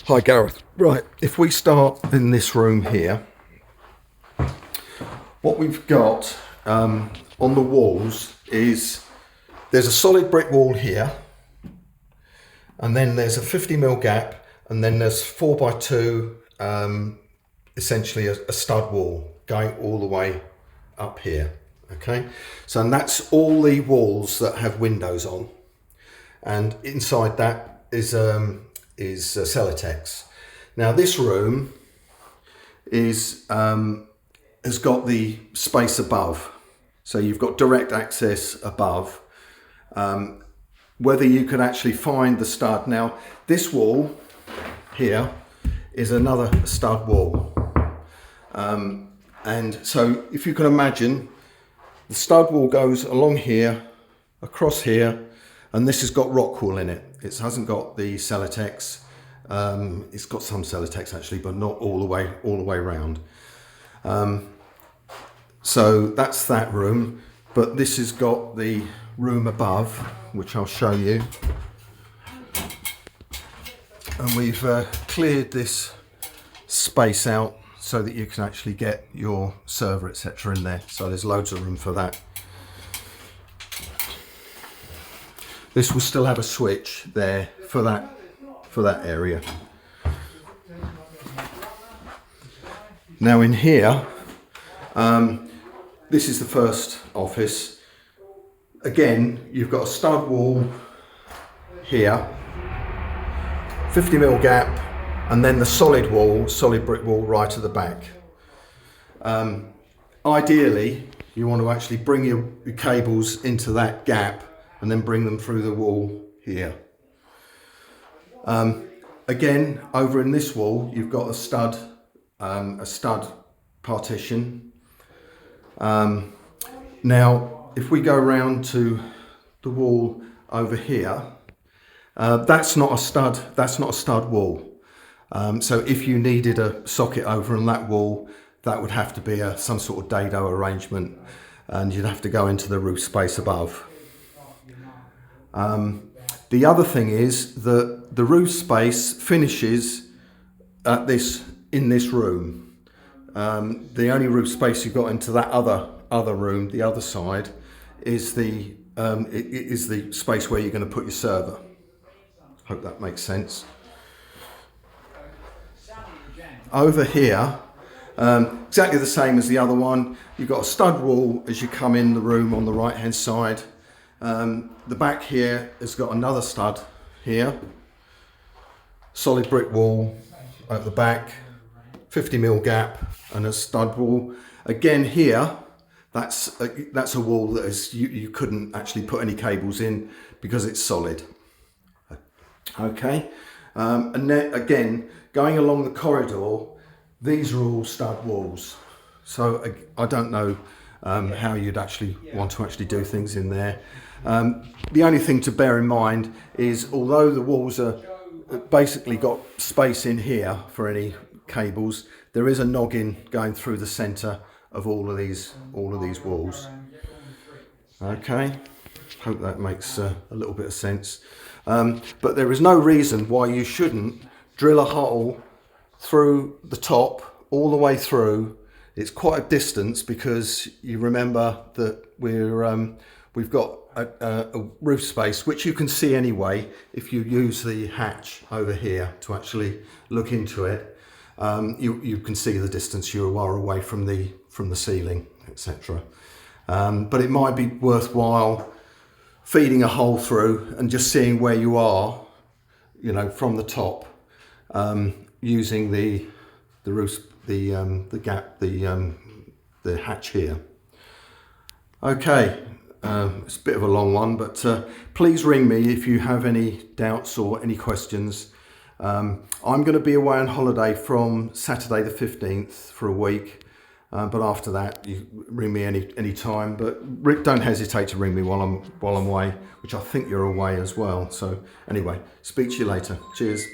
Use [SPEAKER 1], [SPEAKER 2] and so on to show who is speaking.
[SPEAKER 1] Hi Gareth. Right, if we start in this room here, what we've got on the walls is there's a solid brick wall here, and then there's a 50mm gap, and then there's 4x2, essentially a stud wall going all the way up here. Okay, so and that's all the walls that have windows on, and inside that is Celotex. Now this room is has got the space above, so you've got direct access above. Whether you could actually find the stud. Now this wall here is another stud wall, and so if you can imagine, the stud wall goes along here, across here, and this has got Rockwool in it. It hasn't got the Celotex. It's got some Celotex actually, but not all the way around. So that's that room, but this has got the room above, which I'll show you. And we've cleared this space out so that you can actually get your server, etc. in there. So there's loads of room for that. This will still have a switch there for that area. Now in here, this is the first office. Again, you've got a stud wall here, 50mm gap, and then the solid brick wall right at the back. Ideally, you want to actually bring your cables into that gap and then bring them through the wall here. Again, over in this wall, you've got a stud partition. Now, if we go around to the wall over here, that's not a stud wall. So if you needed a socket over on that wall, that would have to be some sort of dado arrangement, and you'd have to go into the roof space above. The other thing is that the roof space finishes at in this room. The only roof space you've got into that other room, the other side, is the space where you're going to put your server. Hope that makes sense. Over here, exactly the same as the other one. You've got a stud wall as you come in the room on the right hand side. The back here has got another stud here, solid brick wall at the back, 50mm gap, and a stud wall. Again here, that's a wall that is you couldn't actually put any cables in because it's solid. Okay, and then again, going along the corridor, these are all stud walls. So I don't know how you'd actually want to actually do things in there. The only thing to bear in mind is, although the walls are basically got space in here for any cables, there is a noggin going through the centre of all of these walls. Okay, hope that makes a little bit of sense. But there is no reason why you shouldn't drill a hole through the top all the way through. It's quite a distance, because you remember that we've got a roof space which you can see anyway if you use the hatch over here to actually look into it. You can see the distance you are away from the ceiling, etc. But it might be worthwhile feeding a hole through and just seeing where you are, from the top, using the roof, the gap, the hatch here. Okay, it's a bit of a long one, but please ring me if you have any doubts or any questions. I'm going to be away on holiday from Saturday the 15th for a week, but after that you ring me any time. But don't hesitate to ring me while I'm away, which I think you're away as well. So anyway, speak to you later. Cheers.